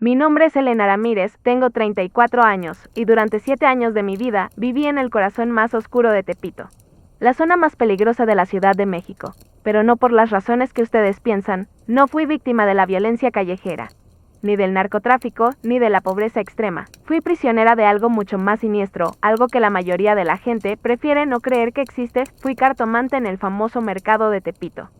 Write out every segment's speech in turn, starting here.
Mi nombre es Elena Ramírez, tengo 34 años, y durante 7 años de mi vida viví en el corazón más oscuro de Tepito, la zona más peligrosa de la Ciudad de México. Pero no por las razones que ustedes piensan, no fui víctima de la violencia callejera, ni del narcotráfico, ni de la pobreza extrema. Fui prisionera de algo mucho más siniestro, algo que la mayoría de la gente prefiere no creer que existe. Fui cartomante en el famoso mercado de Tepito.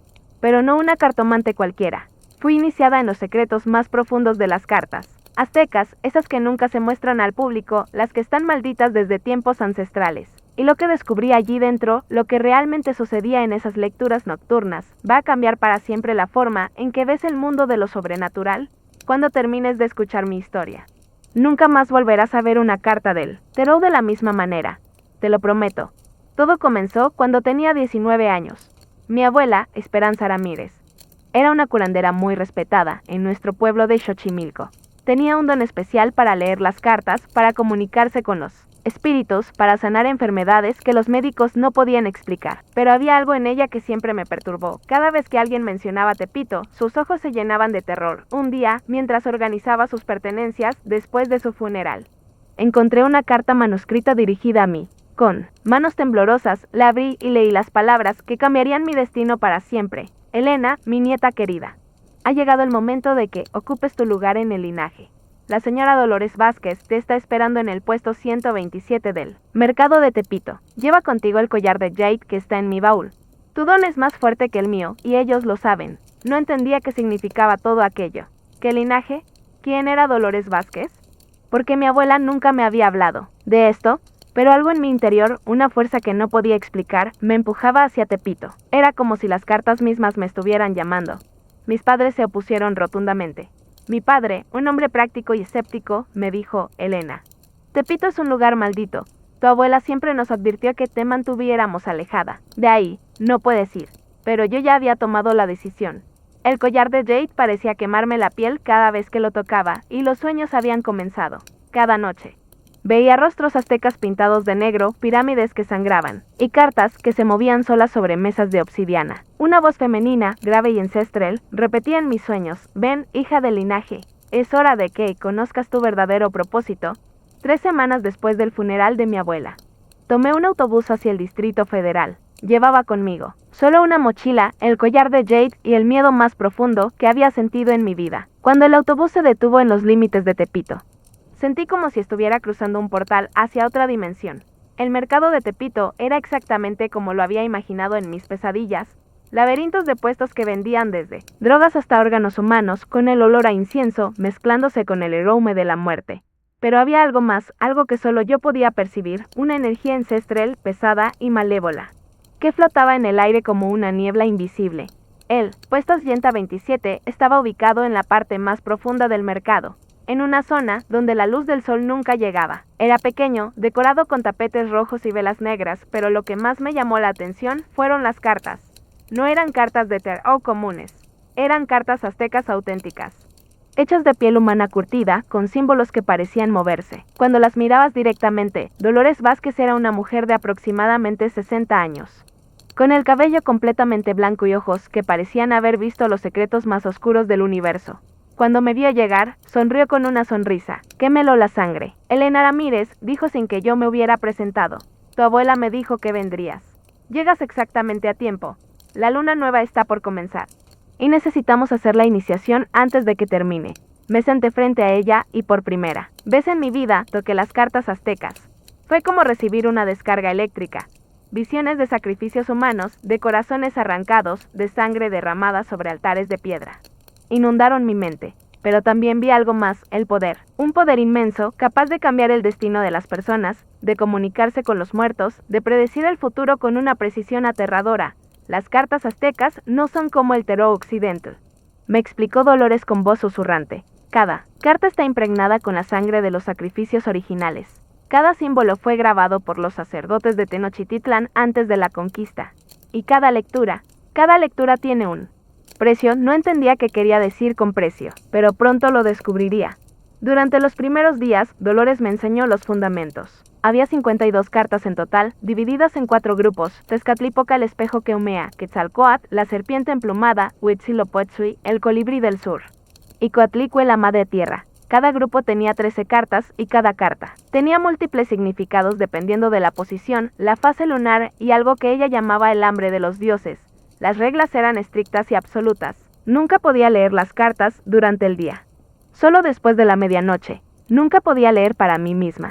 Pero no una cartomante cualquiera. Fui iniciada en los secretos más profundos de las cartas aztecas, esas que nunca se muestran al público, las que están malditas desde tiempos ancestrales. Y lo que descubrí allí dentro, lo que realmente sucedía en esas lecturas nocturnas, va a cambiar para siempre la forma en que ves el mundo de lo sobrenatural cuando termines de escuchar mi historia. Nunca más volverás a ver una carta del tarot de la misma manera. Te lo prometo. Todo comenzó cuando tenía 19 años. Mi abuela, Esperanza Ramírez, era una curandera muy respetada en nuestro pueblo de Xochimilco. Tenía un don especial para leer las cartas, para comunicarse con los espíritus, para sanar enfermedades que los médicos no podían explicar. Pero había algo en ella que siempre me perturbó. Cada vez que alguien mencionaba Tepito, sus ojos se llenaban de terror. Un día, mientras organizaba sus pertenencias después de su funeral, encontré una carta manuscrita dirigida a mí. Con manos temblorosas, la abrí y leí las palabras que cambiarían mi destino para siempre. Elena, mi nieta querida, ha llegado el momento de que ocupes tu lugar en el linaje. La señora Dolores Vázquez te está esperando en el puesto 127 del mercado de Tepito. Lleva contigo el collar de jade que está en mi baúl. Tu don es más fuerte que el mío, y ellos lo saben. No entendía qué significaba todo aquello. ¿Qué linaje? ¿Quién era Dolores Vázquez? Porque mi abuela nunca me había hablado de esto, pero algo en mi interior, una fuerza que no podía explicar, me empujaba hacia Tepito. Era como si las cartas mismas me estuvieran llamando. Mis padres se opusieron rotundamente. Mi padre, un hombre práctico y escéptico, me dijo: Elena, Tepito es un lugar maldito. Tu abuela siempre nos advirtió que te mantuviéramos alejada. De ahí, no puedes ir. Pero yo ya había tomado la decisión. El collar de jade parecía quemarme la piel cada vez que lo tocaba, y los sueños habían comenzado. Cada noche veía rostros aztecas pintados de negro, pirámides que sangraban, y cartas que se movían solas sobre mesas de obsidiana. Una voz femenina, grave y ancestral, repetía en mis sueños: ven, hija del linaje, es hora de que conozcas tu verdadero propósito. 3 semanas después del funeral de mi abuela, tomé un autobús hacia el Distrito Federal. Llevaba conmigo solo una mochila, el collar de jade y el miedo más profundo que había sentido en mi vida. Cuando el autobús se detuvo en los límites de Tepito, sentí como si estuviera cruzando un portal hacia otra dimensión. El mercado de Tepito era exactamente como lo había imaginado en mis pesadillas. Laberintos de puestos que vendían desde drogas hasta órganos humanos, con el olor a incienso mezclándose con el aroma de la muerte. Pero había algo más, algo que solo yo podía percibir, una energía ancestral, pesada y malévola, que flotaba en el aire como una niebla invisible. El puesto 127 estaba ubicado en la parte más profunda del mercado, en una zona donde la luz del sol nunca llegaba. Era pequeño, decorado con tapetes rojos y velas negras, pero lo que más me llamó la atención fueron las cartas. No eran cartas de tarot comunes, eran cartas aztecas auténticas, hechas de piel humana curtida, con símbolos que parecían moverse. Cuando las mirabas directamente, Dolores Vázquez era una mujer de aproximadamente 60 años, con el cabello completamente blanco y ojos que parecían haber visto los secretos más oscuros del universo. Cuando me vio llegar, sonrió con una sonrisa que me heló la sangre. Elena Ramírez, dijo sin que yo me hubiera presentado. Tu abuela me dijo que vendrías. Llegas exactamente a tiempo. La luna nueva está por comenzar, y necesitamos hacer la iniciación antes de que termine. Me senté frente a ella y por primera vez en mi vida toqué las cartas aztecas. Fue como recibir una descarga eléctrica. Visiones de sacrificios humanos, de corazones arrancados, de sangre derramada sobre altares de piedra, inundaron mi mente. Pero también vi algo más: el poder. Un poder inmenso, capaz de cambiar el destino de las personas, de comunicarse con los muertos, de predecir el futuro con una precisión aterradora. Las cartas aztecas no son como el tarot occidental, me explicó Dolores con voz susurrante. Cada carta está impregnada con la sangre de los sacrificios originales. Cada símbolo fue grabado por los sacerdotes de Tenochtitlán antes de la conquista. Y cada lectura tiene un precio. No entendía qué quería decir con precio, pero pronto lo descubriría. Durante los primeros días, Dolores me enseñó los fundamentos. Había 52 cartas en total, divididas en 4 grupos: Tezcatlipoca, el espejo que humea; Quetzalcóatl, la serpiente emplumada; Huitzilopochtli, el colibrí del sur; y Coatlicue, la madre tierra. Cada grupo tenía 13 cartas y cada carta tenía múltiples significados dependiendo de la posición, la fase lunar y algo que ella llamaba el hambre de los dioses. Las reglas eran estrictas y absolutas. Nunca podía leer las cartas durante el día. Solo después de la medianoche. Nunca podía leer para mí misma.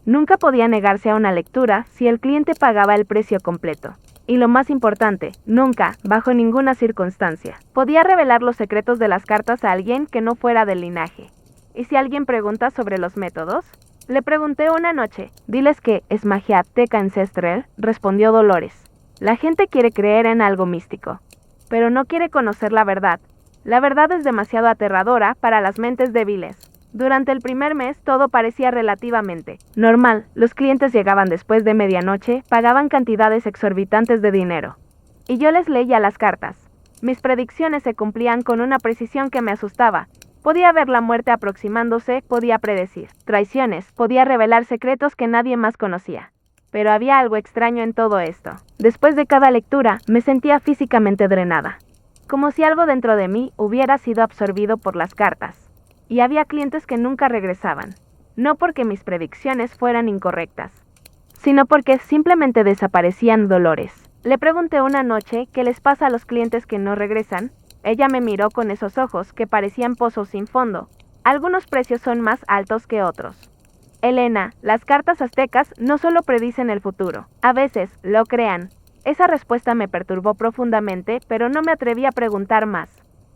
Nunca podía negarse a una lectura si el cliente pagaba el precio completo. Y lo más importante, nunca, bajo ninguna circunstancia, podía revelar los secretos de las cartas a alguien que no fuera del linaje. ¿Y si alguien pregunta sobre los métodos? Le pregunté una noche. Diles que es magia azteca ancestral, respondió Dolores. La gente quiere creer en algo místico, pero no quiere conocer la verdad. La verdad es demasiado aterradora para las mentes débiles. Durante el primer mes todo parecía relativamente normal. Los clientes llegaban después de medianoche, pagaban cantidades exorbitantes de dinero. Y yo les leía las cartas. Mis predicciones se cumplían con una precisión que me asustaba. Podía ver la muerte aproximándose, podía predecir traiciones, podía revelar secretos que nadie más conocía. Pero había algo extraño en todo esto. Después de cada lectura, me sentía físicamente drenada. Como si algo dentro de mí hubiera sido absorbido por las cartas. Y había clientes que nunca regresaban. No porque mis predicciones fueran incorrectas, sino porque simplemente desaparecían. Dolores. Le pregunté una noche qué les pasa a los clientes que no regresan. Ella me miró con esos ojos que parecían pozos sin fondo. Algunos precios son más altos que otros. Elena, las cartas aztecas no solo predicen el futuro, a veces lo crean. Esa respuesta me perturbó profundamente, pero no me atreví a preguntar más.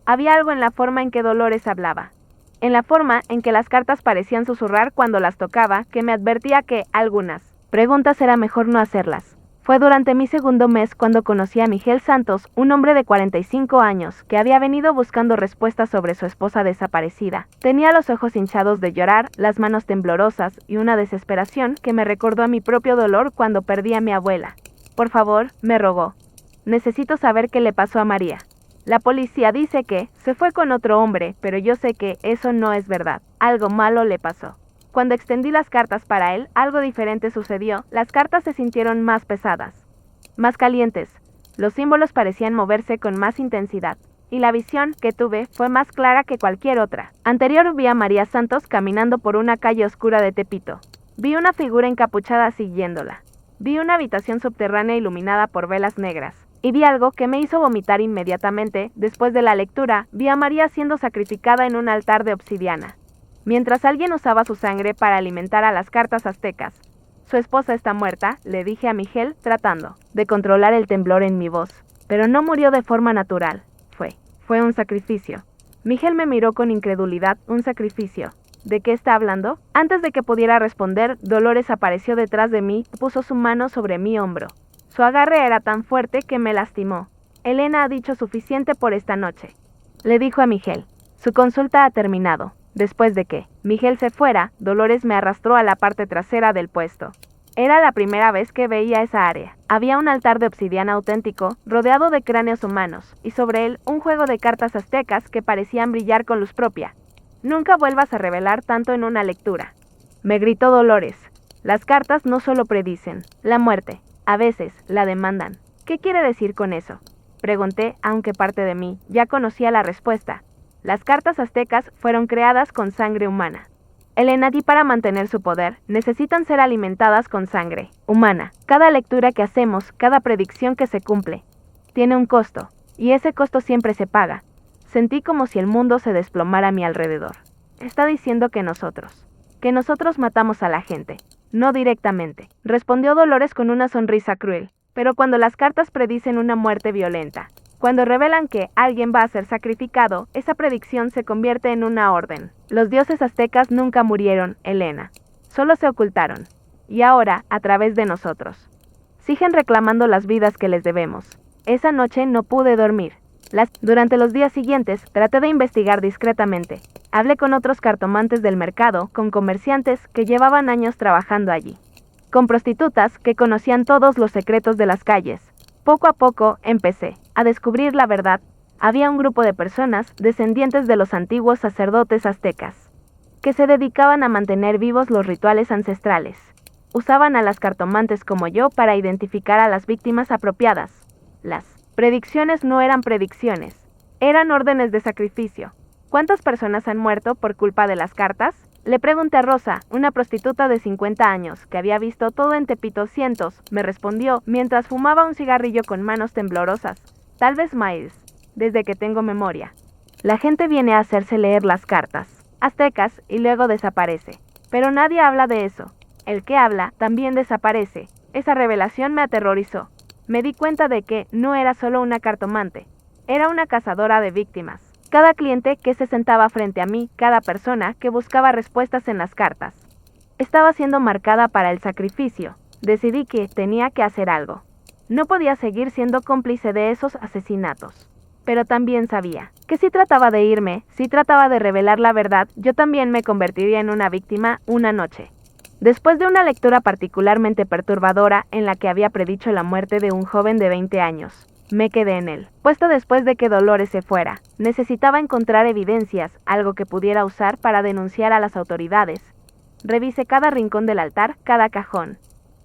Había algo en la forma en que Dolores hablaba, en la forma en que las cartas parecían susurrar cuando las tocaba, que me advertía que algunas preguntas era mejor no hacerlas. Fue durante mi segundo mes cuando conocí a Miguel Santos, un hombre de 45 años, que había venido buscando respuestas sobre su esposa desaparecida. Tenía los ojos hinchados de llorar, las manos temblorosas y una desesperación que me recordó a mi propio dolor cuando perdí a mi abuela. Por favor, me rogó. Necesito saber qué le pasó a María. La policía dice que se fue con otro hombre, pero yo sé que eso no es verdad. Algo malo le pasó. Cuando extendí las cartas para él, algo diferente sucedió. Las cartas se sintieron más pesadas, más calientes. Los símbolos parecían moverse con más intensidad. Y la visión que tuve fue más clara que cualquier otra. Anterior vi a María Santos caminando por una calle oscura de Tepito. Vi una figura encapuchada siguiéndola. Vi una habitación subterránea iluminada por velas negras. Y vi algo que me hizo vomitar inmediatamente. Después de la lectura, vi a María siendo sacrificada en un altar de obsidiana. Mientras alguien usaba su sangre para alimentar a las cartas aztecas. Su esposa está muerta, le dije a Miguel, tratando de controlar el temblor en mi voz. Pero no murió de forma natural. Fue un sacrificio. Miguel me miró con incredulidad. ¿Un sacrificio? ¿De qué está hablando? Antes de que pudiera responder, Dolores apareció detrás de mí, puso su mano sobre mi hombro. Su agarre era tan fuerte que me lastimó. Elena ha dicho suficiente por esta noche, le dijo a Miguel. Su consulta ha terminado. Después de que Miguel se fuera, Dolores me arrastró a la parte trasera del puesto. Era la primera vez que veía esa área. Había un altar de obsidiana auténtico, rodeado de cráneos humanos, y sobre él un juego de cartas aztecas que parecían brillar con luz propia. Nunca vuelvas a revelar tanto en una lectura, me gritó Dolores. Las cartas no solo predicen la muerte, a veces la demandan. ¿Qué quiere decir con eso? Pregunté, aunque parte de mí ya conocía la respuesta. Las cartas aztecas fueron creadas con sangre humana. Elena, y para mantener su poder, necesitan ser alimentadas con sangre humana. Cada lectura que hacemos, cada predicción que se cumple, tiene un costo, y ese costo siempre se paga. Sentí como si el mundo se desplomara a mi alrededor. Está diciendo que nosotros matamos a la gente. No directamente, respondió Dolores con una sonrisa cruel. Pero cuando las cartas predicen una muerte violenta, cuando revelan que alguien va a ser sacrificado, esa predicción se convierte en una orden. Los dioses aztecas nunca murieron, Elena. Solo se ocultaron. Y ahora, a través de nosotros, siguen reclamando las vidas que les debemos. Esa noche no pude dormir. Durante los días siguientes, traté de investigar discretamente. Hablé con otros cartomantes del mercado, con comerciantes que llevaban años trabajando allí, con prostitutas que conocían todos los secretos de las calles. Poco a poco empecé a descubrir la verdad. Había un grupo de personas, descendientes de los antiguos sacerdotes aztecas, que se dedicaban a mantener vivos los rituales ancestrales. Usaban a las cartomantes como yo para identificar a las víctimas apropiadas. Las predicciones no eran predicciones, eran órdenes de sacrificio. ¿Cuántas personas han muerto por culpa de las cartas? Le pregunté a Rosa, una prostituta de 50 años, que había visto todo en Tepito. Cientos, me respondió, mientras fumaba un cigarrillo con manos temblorosas. Tal vez Miles, desde que tengo memoria. La gente viene a hacerse leer las cartas aztecas y luego desaparece. Pero nadie habla de eso. El que habla también desaparece. Esa revelación me aterrorizó. Me di cuenta de que no era solo una cartomante, era una cazadora de víctimas. Cada cliente que se sentaba frente a mí, cada persona que buscaba respuestas en las cartas, estaba siendo marcada para el sacrificio. Decidí que tenía que hacer algo. No podía seguir siendo cómplice de esos asesinatos. Pero también sabía que si trataba de irme, si trataba de revelar la verdad, yo también me convertiría en una víctima una noche. Después de una lectura particularmente perturbadora en la que había predicho la muerte de un joven de 20 años, me quedé en él, puesto después de que Dolores se fuera. Necesitaba encontrar evidencias, algo que pudiera usar para denunciar a las autoridades. Revisé cada rincón del altar, cada cajón,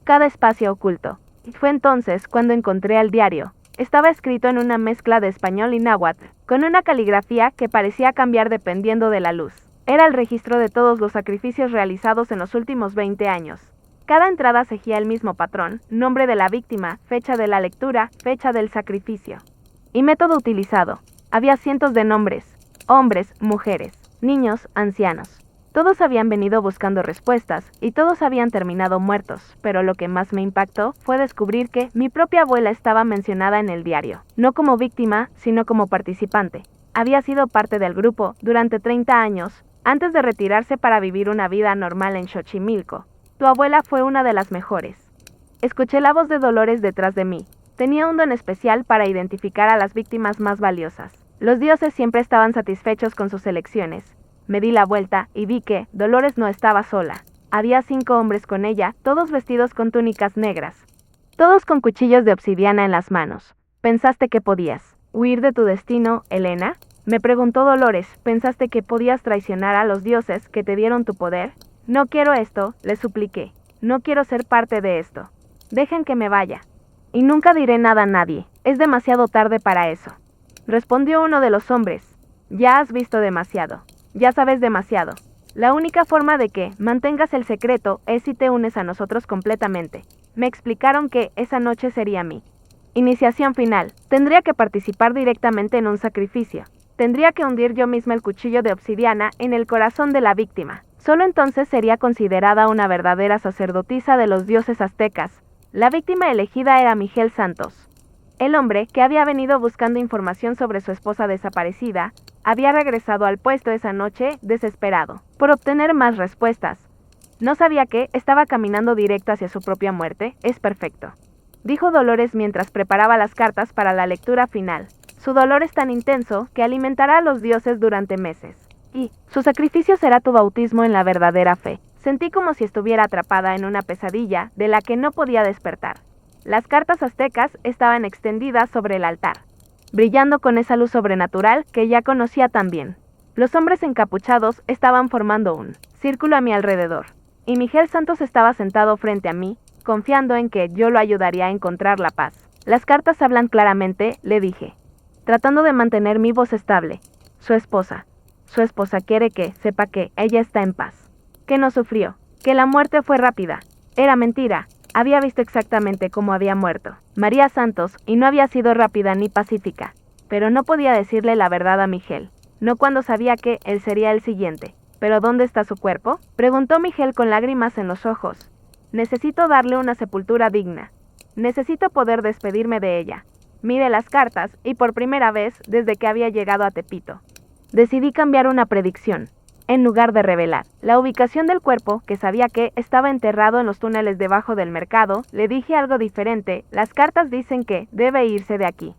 cada espacio oculto. Y fue entonces cuando encontré el diario. Estaba escrito en una mezcla de español y náhuatl, con una caligrafía que parecía cambiar dependiendo de la luz. Era el registro de todos los sacrificios realizados en los últimos 20 años. Cada entrada seguía el mismo patrón: nombre de la víctima, fecha de la lectura, fecha del sacrificio y método utilizado. Había cientos de nombres: hombres, mujeres, niños, ancianos. Todos habían venido buscando respuestas y todos habían terminado muertos, pero lo que más me impactó fue descubrir que mi propia abuela estaba mencionada en el diario, no como víctima, sino como participante. Había sido parte del grupo durante 30 años, antes de retirarse para vivir una vida normal en Xochimilco. Tu abuela fue una de las mejores. Escuché la voz de Dolores detrás de mí. Tenía un don especial para identificar a las víctimas más valiosas. Los dioses siempre estaban satisfechos con sus elecciones. Me di la vuelta y vi que Dolores no estaba sola. Había 5 hombres con ella, todos vestidos con túnicas negras, todos con cuchillos de obsidiana en las manos. ¿Pensaste que podías huir de tu destino, Elena? Me preguntó Dolores. ¿Pensaste que podías traicionar a los dioses que te dieron tu poder? No quiero esto, le supliqué. No quiero ser parte de esto. Dejen que me vaya. Y nunca diré nada a nadie. Es demasiado tarde para eso. Respondió uno de los hombres. Ya has visto demasiado. Ya sabes demasiado. La única forma de que mantengas el secreto es si te unes a nosotros completamente. Me explicaron que esa noche sería mi iniciación final. Tendría que participar directamente en un sacrificio. Tendría que hundir yo misma el cuchillo de obsidiana en el corazón de la víctima. Solo entonces sería considerada una verdadera sacerdotisa de los dioses aztecas. La víctima elegida era Miguel Santos. El hombre, que había venido buscando información sobre su esposa desaparecida, había regresado al puesto esa noche desesperado por obtener más respuestas. No sabía que estaba caminando directo hacia su propia muerte. Es perfecto, dijo Dolores mientras preparaba las cartas para la lectura final. Su dolor es tan intenso que alimentará a los dioses durante meses. Y su sacrificio será tu bautismo en la verdadera fe. Sentí como si estuviera atrapada en una pesadilla de la que no podía despertar. Las cartas aztecas estaban extendidas sobre el altar, brillando con esa luz sobrenatural que ya conocía tan bien. Los hombres encapuchados estaban formando un círculo a mi alrededor, y Miguel Santos estaba sentado frente a mí, confiando en que yo lo ayudaría a encontrar la paz. Las cartas hablan claramente, le dije, tratando de mantener mi voz estable. Su esposa quiere que sepa que ella está en paz, que no sufrió, que la muerte fue rápida. Era mentira. Había visto exactamente cómo había muerto María Santos y no había sido rápida ni pacífica. Pero no podía decirle la verdad a Miguel, no cuando sabía que él sería el siguiente. ¿Pero dónde está su cuerpo?, preguntó Miguel con lágrimas en los ojos. Necesito darle una sepultura digna. Necesito poder despedirme de ella. Miré las cartas y por primera vez desde que había llegado a Tepito, decidí cambiar una predicción. En lugar de revelar la ubicación del cuerpo, que sabía que estaba enterrado en los túneles debajo del mercado, le dije algo diferente. Las cartas dicen que debe irse de aquí.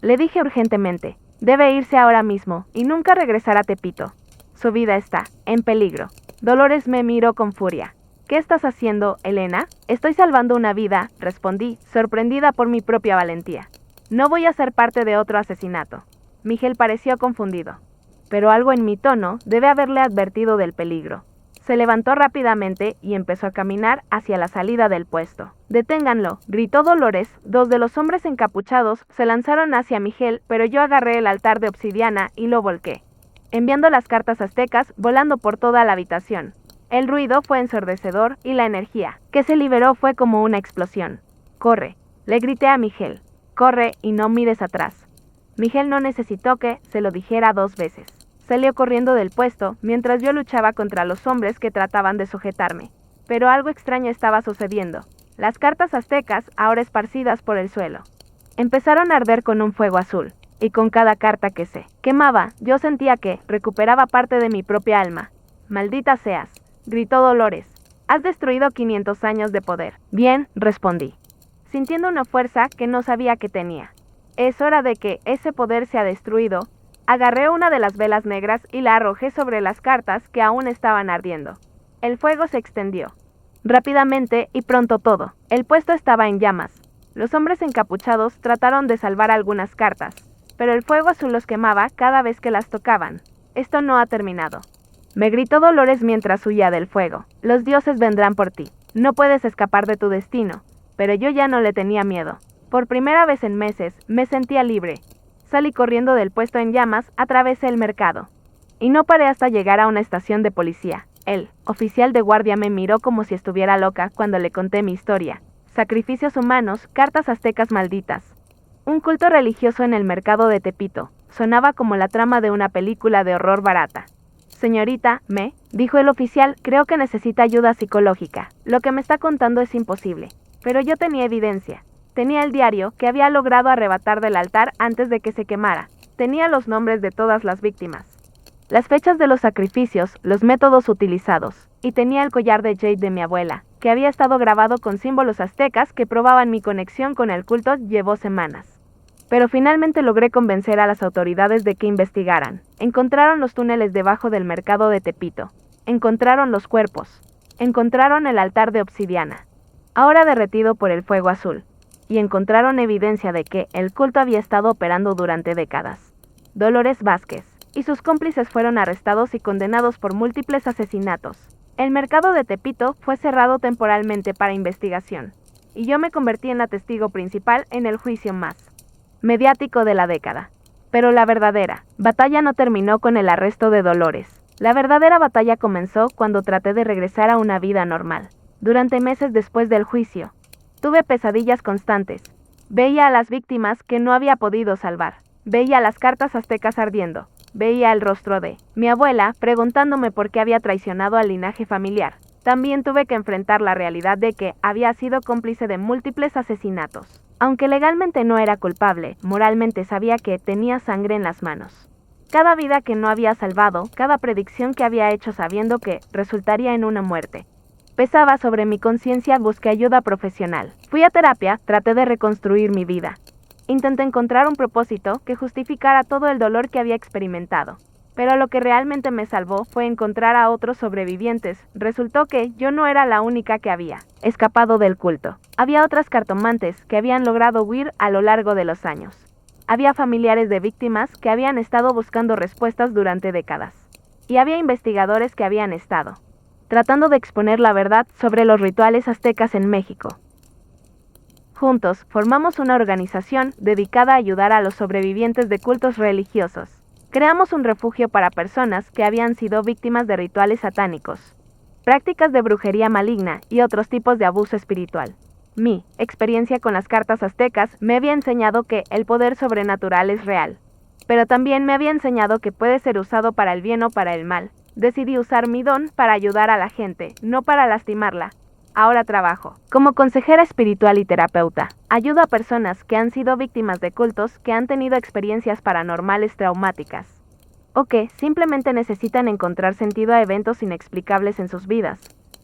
Le dije urgentemente, debe irse ahora mismo y nunca regresar a Tepito. Su vida está en peligro. Dolores me miró con furia. ¿Qué estás haciendo, Elena? Estoy salvando una vida, respondí, sorprendida por mi propia valentía. No voy a ser parte de otro asesinato. Miguel pareció confundido, pero algo en mi tono debe haberle advertido del peligro. Se levantó rápidamente y empezó a caminar hacia la salida del puesto. «¡Deténganlo!», gritó Dolores. 2 de los hombres encapuchados se lanzaron hacia Miguel, pero yo agarré el altar de obsidiana y lo volqué. enviando las cartas aztecas volando por toda la habitación. El ruido fue ensordecedor y la energía que se liberó fue como una explosión. «Corre», le grité a Miguel. «Corre y no mires atrás». Miguel no necesitó que se lo dijera 2 veces. Salió corriendo del puesto mientras yo luchaba contra los hombres que trataban de sujetarme. Pero algo extraño estaba sucediendo. Las cartas aztecas, ahora esparcidas por el suelo, empezaron a arder con un fuego azul, y con cada carta que se quemaba, yo sentía que recuperaba parte de mi propia alma. «Maldita seas», gritó Dolores. «Has destruido 500 años de poder». «Bien», respondí, sintiendo una fuerza que no sabía que tenía. «Es hora de que ese poder sea destruido». Agarré una de las velas negras y la arrojé sobre las cartas que aún estaban ardiendo. El fuego se extendió rápidamente y pronto todo el puesto estaba en llamas. Los hombres encapuchados trataron de salvar algunas cartas, pero el fuego azul los quemaba cada vez que las tocaban. «Esto no ha terminado», me gritó Dolores mientras huía del fuego. «Los dioses vendrán por ti. No puedes escapar de tu destino». Pero yo ya no le tenía miedo. Por primera vez en meses, me sentía libre. Salí corriendo del puesto en llamas, atravesé el mercado. Y no paré hasta llegar a una estación de policía. El oficial de guardia me miró como si estuviera loca cuando le conté mi historia. Sacrificios humanos, cartas aztecas malditas. Un culto religioso en el mercado de Tepito. Sonaba como la trama de una película de horror barata. «Señorita, dijo el oficial, creo que necesita ayuda psicológica. Lo que me está contando es imposible». Pero yo tenía evidencia. Tenía el diario que había logrado arrebatar del altar antes de que se quemara. Tenía los nombres de todas las víctimas, las fechas de los sacrificios, los métodos utilizados, y tenía el collar de jade de mi abuela, que había estado grabado con símbolos aztecas que probaban mi conexión con el culto. Llevó semanas. Pero finalmente logré convencer a las autoridades de que investigaran. Encontraron los túneles debajo del mercado de Tepito. Encontraron los cuerpos. Encontraron el altar de obsidiana, ahora derretido por el fuego azul. Y encontraron evidencia de que el culto había estado operando durante décadas. Dolores Vázquez y sus cómplices fueron arrestados y condenados por múltiples asesinatos. El mercado de Tepito fue cerrado temporalmente para investigación, y yo me convertí en la testigo principal en el juicio más mediático de la década. Pero la verdadera batalla no terminó con el arresto de Dolores. La verdadera batalla comenzó cuando traté de regresar a una vida normal. Durante meses después del juicio, tuve pesadillas constantes. Veía a las víctimas que no había podido salvar. Veía las cartas aztecas ardiendo. Veía el rostro de mi abuela preguntándome por qué había traicionado al linaje familiar. También tuve que enfrentar la realidad de que había sido cómplice de múltiples asesinatos. Aunque legalmente no era culpable, moralmente sabía que tenía sangre en las manos. Cada vida que no había salvado, cada predicción que había hecho sabiendo que resultaría en una muerte, pesaba sobre mi conciencia. Busqué ayuda profesional. Fui a terapia, traté de reconstruir mi vida. Intenté encontrar un propósito que justificara todo el dolor que había experimentado. Pero lo que realmente me salvó fue encontrar a otros sobrevivientes. Resultó que yo no era la única que había escapado del culto. Había otras cartomantes que habían logrado huir a lo largo de los años. Había familiares de víctimas que habían estado buscando respuestas durante décadas. Y había investigadores que habían estado tratando de exponer la verdad sobre los rituales aztecas en México. Juntos, formamos una organización dedicada a ayudar a los sobrevivientes de cultos religiosos. Creamos un refugio para personas que habían sido víctimas de rituales satánicos, prácticas de brujería maligna y otros tipos de abuso espiritual. Mi experiencia con las cartas aztecas me había enseñado que el poder sobrenatural es real, pero también me había enseñado que puede ser usado para el bien o para el mal. Decidí usar mi don para ayudar a la gente, no para lastimarla. Ahora trabajo como consejera espiritual y terapeuta. Ayudo a personas que han sido víctimas de cultos, que han tenido experiencias paranormales traumáticas, o que simplemente necesitan encontrar sentido a eventos inexplicables en sus vidas.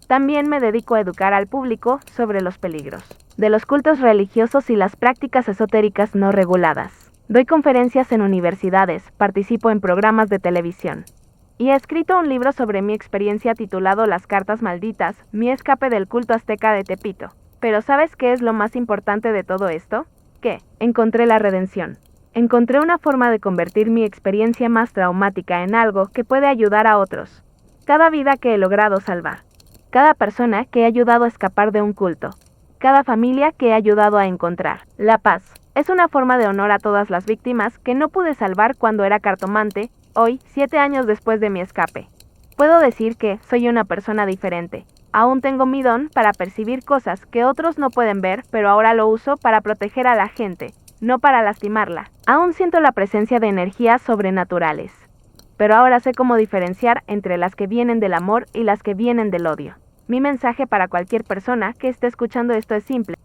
También me dedico a educar al público sobre los peligros de los cultos religiosos y las prácticas esotéricas no reguladas. Doy conferencias en universidades, participo en programas de televisión. Y he escrito un libro sobre mi experiencia titulado Las cartas malditas, mi escape del culto azteca de Tepito. Pero ¿sabes qué es lo más importante de todo esto? Que encontré la redención. Encontré una forma de convertir mi experiencia más traumática en algo que puede ayudar a otros. Cada vida que he logrado salvar. Cada persona que he ayudado a escapar de un culto. Cada familia que he ayudado a encontrar la paz. Es una forma de honor a todas las víctimas que no pude salvar cuando era cartomante, Hoy, 7 años después de mi escape, puedo decir que soy una persona diferente. Aún tengo mi don para percibir cosas que otros no pueden ver, pero ahora lo uso para proteger a la gente, no para lastimarla. Aún siento la presencia de energías sobrenaturales, pero ahora sé cómo diferenciar entre las que vienen del amor y las que vienen del odio. Mi mensaje para cualquier persona que esté escuchando esto es simple.